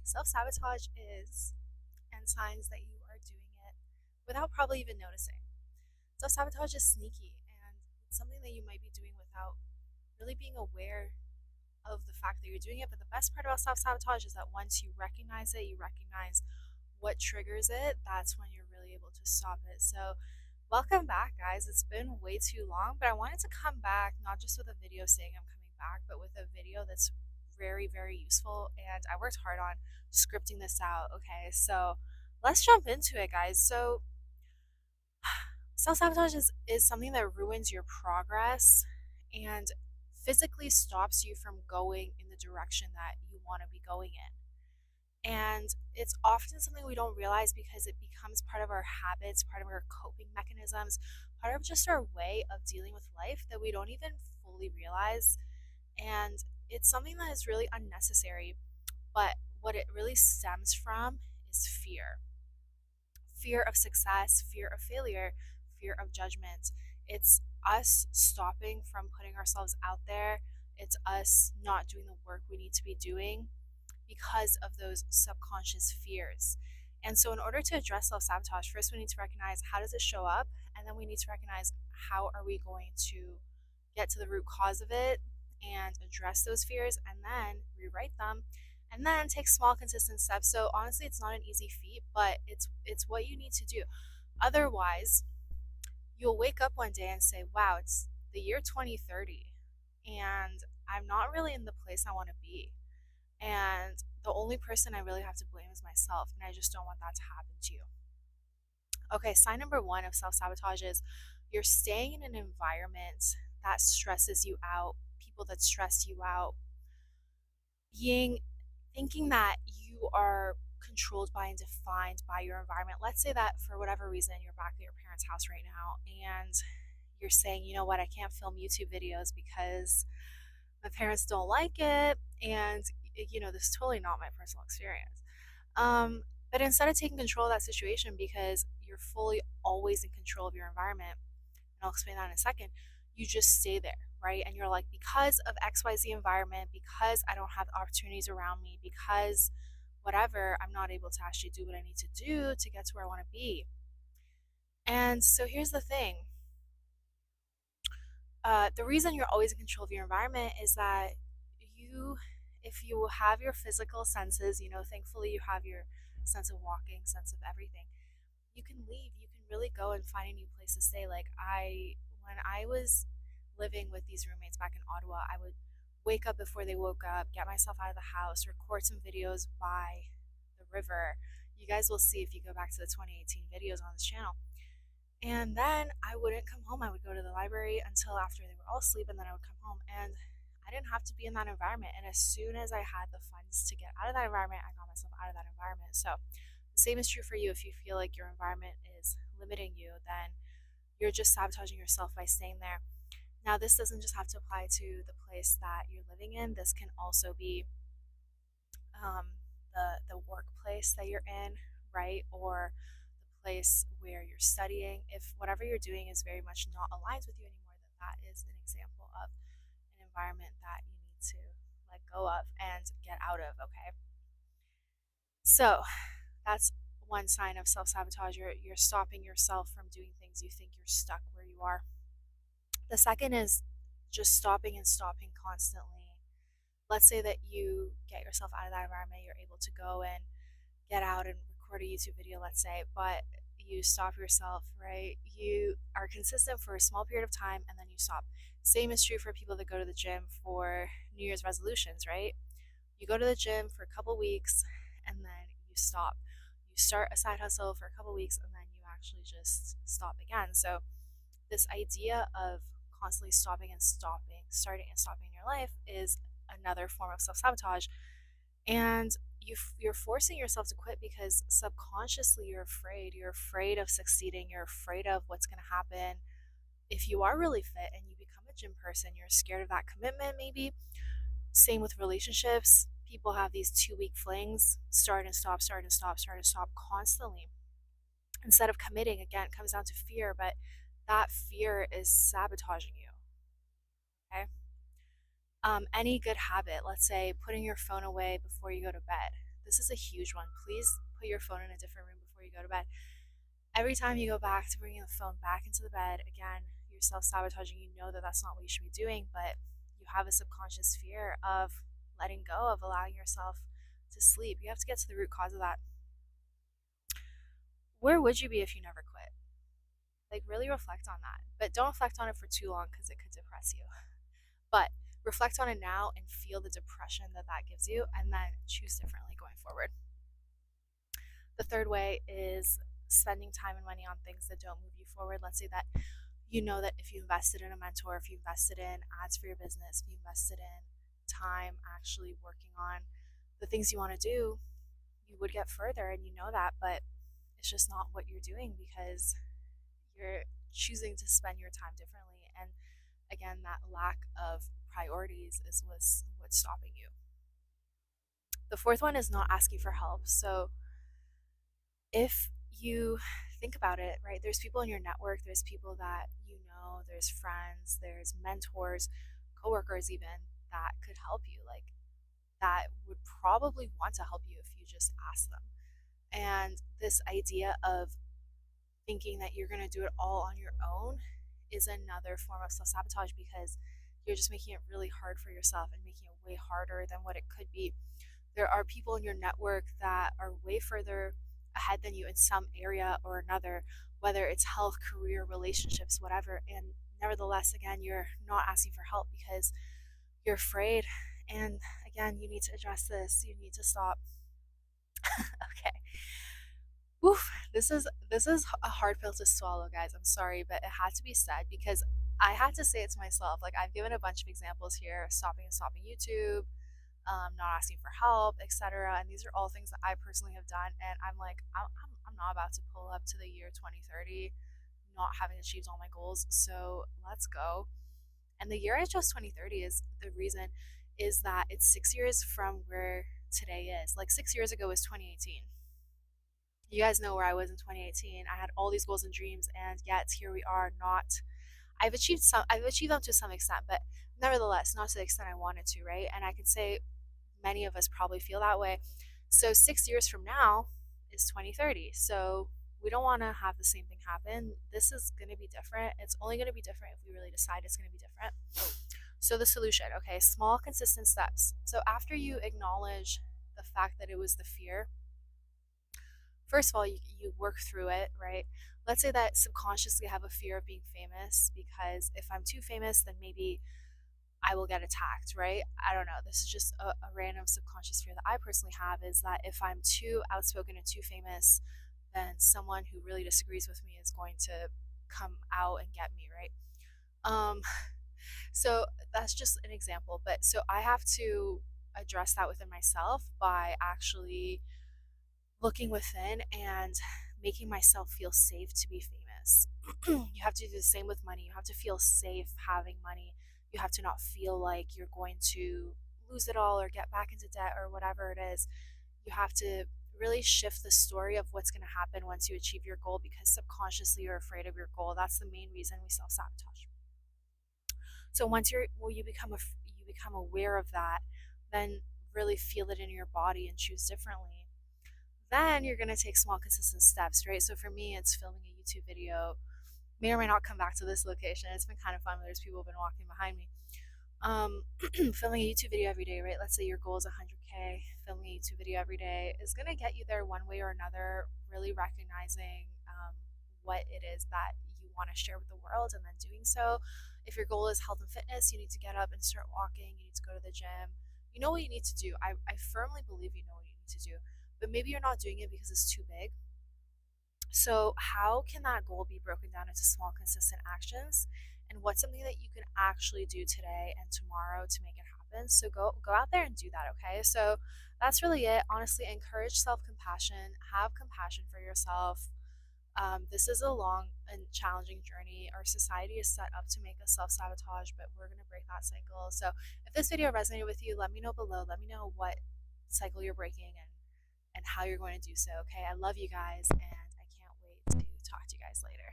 Self-sabotage is, and signs that you are doing it without probably even noticing. Self-sabotage is sneaky and it's something that you might be doing without really being aware of the fact that you're doing it. But the best part about self-sabotage is that once you recognize it, you recognize what triggers it, that's when you're really able to stop it. So welcome back, guys. It's been way too long, but I wanted to come back not just with a video saying I'm coming back, but with a video that's very, very useful. And I worked hard on scripting this out. Okay, so let's jump into it, guys. So, self sabotage is something that ruins your progress and physically stops you from going in the direction that you want to be going in. And it's often something we don't realize because it becomes part of our habits, part of our coping mechanisms, part of just our way of dealing with life that we don't even fully realize. And it's something that is really unnecessary. But what it really stems from is fear of success, fear of failure, fear of judgment. It's us stopping from putting ourselves out there. It's us not doing the work we need to be doing because of those subconscious fears. And so in order to address self-sabotage, first we need to recognize how does it show up, and then we need to recognize how are we going to get to the root cause of it and address those fears and then rewrite them and then take small consistent steps. So honestly, it's not an easy feat, but it's what you need to do. Otherwise, you'll wake up one day and say, "Wow, it's the year 2030 and I'm not really in the place I want to be." And the only person I really have to blame is myself, and I just don't want that to happen to you. Okay, sign number one of self sabotage is you're staying in an environment that stresses you out, people that stress you out, being thinking that you are controlled by and defined by your environment. Let's say that for whatever reason you're back at your parents' house right now and you're saying, you know what, I can't film YouTube videos because my parents don't like it, and this is totally not my personal experience. But instead of taking control of that situation because you're fully always in control of your environment, and I'll explain that in a second, you just stay there, right? And you're like, because of XYZ environment, because I don't have opportunities around me, because whatever, I'm not able to actually do what I need to do to get to where I want to be. And so here's the thing. The reason you're always in control of your environment is that if you have your physical senses, thankfully you have your sense of walking, sense of everything, you can leave. You can really go and find a new place to stay. When I was living with these roommates back in Ottawa, I would wake up before they woke up, get myself out of the house, record some videos by the river. You guys will see if you go back to the 2018 videos on this channel. And then I wouldn't come home. I would go to the library until after they were all asleep, and then I would come home. And I didn't have to be in that environment. And as soon as I had the funds to get out of that environment, I got myself out of that environment. So the same is true for you. If you feel like your environment is limiting you, then you're just sabotaging yourself by staying there. Now, this doesn't just have to apply to the place that you're living in. This can also be the workplace that you're in, right? Or the place where you're studying. If whatever you're doing is very much not aligned with you anymore, then that is an example of an environment that you need to let go of and get out of, okay? So that's one sign of self sabotage. You're stopping yourself from doing things you think you're stuck where you are. The second is just stopping and stopping constantly. Let's say that you get yourself out of that environment, you're able to go and get out and record a YouTube video, let's say, but you stop yourself, right? You are consistent for a small period of time and then you stop. Same is true for people that go to the gym for New Year's resolutions, right? You go to the gym for a couple weeks and then you stop. You start a side hustle for a couple weeks and then you actually just stop again. So, this idea of constantly stopping and stopping, starting and stopping in your life is another form of self sabotage. And you're forcing yourself to quit because subconsciously you're afraid. You're afraid of succeeding. You're afraid of what's going to happen. If you are really fit and you become a gym person, you're scared of that commitment, maybe. Same with relationships. People have these 2 week flings, start and stop, start and stop, start and stop constantly. Instead of committing, again, it comes down to fear, but that fear is sabotaging you. Okay. Any good habit, let's say putting your phone away before you go to bed, this is a huge one. Please put your phone in a different room before you go to bed. Every time you go back to bringing the phone back into the bed, again, you're self sabotaging. You know that that's not what you should be doing, but you have a subconscious fear of letting go, of allowing yourself to sleep. You have to get to the root cause of that. Where would you be if you never quit? Like, really reflect on that. But don't reflect on it for too long because it could depress you. But reflect on it now and feel the depression that that gives you, and then choose differently going forward. The third way is spending time and money on things that don't move you forward. Let's say that you know that if you invested in a mentor, if you invested in ads for your business, if you invested in time actually working on the things you want to do, you would get further, and you know that, but it's just not what you're doing because you're choosing to spend your time differently. And again, that lack of priorities is what's stopping you. The fourth one is not asking for help. So if you think about it, right, there's people in your network, there's people that you know, there's friends, there's mentors, coworkers, even that could help you, like that would probably want to help you if you just ask them. And this idea of thinking that you're going to do it all on your own is another form of self sabotage because you're just making it really hard for yourself and making it way harder than what it could be. There are people in your network that are way further ahead than you in some area or another, whether it's health, career, relationships, whatever. And nevertheless, again, you're not asking for help because you're afraid. And again, you need to address this. You need to stop. Okay. Oof, this is a hard pill to swallow, guys. I'm sorry, but it had to be said because I had to say it to myself. Like I've given a bunch of examples here, stopping YouTube, not asking for help, etc. And these are all things that I personally have done. And I'm like, I'm not about to pull up to the year 2030, not having achieved all my goals. So let's go. And the year I chose 2030 is the reason is that it's 6 years from where today is. Like 6 years ago was 2018. You guys know where I was in 2018. I had all these goals and dreams, and yet here we are. Not, I've achieved them to some extent, but nevertheless, not to the extent I wanted to, right? And I can say many of us probably feel that way. So 6 years from now is 2030. So we don't want to have the same thing happen. This is going to be different. It's only going to be different if we really decide it's going to be different. So the solution, okay, small, consistent steps. So after you acknowledge the fact that it was the fear, first of all, you work through it, right? Let's say that subconsciously I have a fear of being famous because if I'm too famous, then maybe I will get attacked, right? I don't know. This is just a random subconscious fear that I personally have is that if I'm too outspoken and too famous, then someone who really disagrees with me is going to come out and get me, right? Um, so that's just an example. But so I have to address that within myself by actually looking within and making myself feel safe to be famous. You have to do the same with money. You have to feel safe having money. You have to not feel like you're going to lose it all or get back into debt or whatever it is. You have to really shift the story of what's going to happen once you achieve your goal because subconsciously you're afraid of your goal. That's the main reason we self sabotage. So once you become aware of that, then really feel it in your body and choose differently. Then you're going to take small, consistent steps, right? So for me, it's filming a YouTube video. May or may not come back to this location. It's been kind of fun. There's people who've been walking behind me. Filming a YouTube video every day, right? Let's say your goal is 100K. Filming a YouTube video every day is going to get you there one way or another, really recognizing what it is that you want to share with the world and then doing so. If your goal is health and fitness, you need to get up and start walking. You need to go to the gym. You know what you need to do. I firmly believe you know what you need to do, but maybe you're not doing it because it's too big. So, how can that goal be broken down into small, consistent actions? And what's something that you can actually do today and tomorrow to make it happen? So go out there and do that, okay? So that's really it. Honestly, encourage self-compassion, have compassion for yourself. This is a long and challenging journey. Our society is set up to make us self-sabotage, but we're gonna break that cycle. So if this video resonated with you, let me know below. Let me know what cycle you're breaking and how you're going to do so. Okay, I love you guys, and I can't wait to talk to you guys later.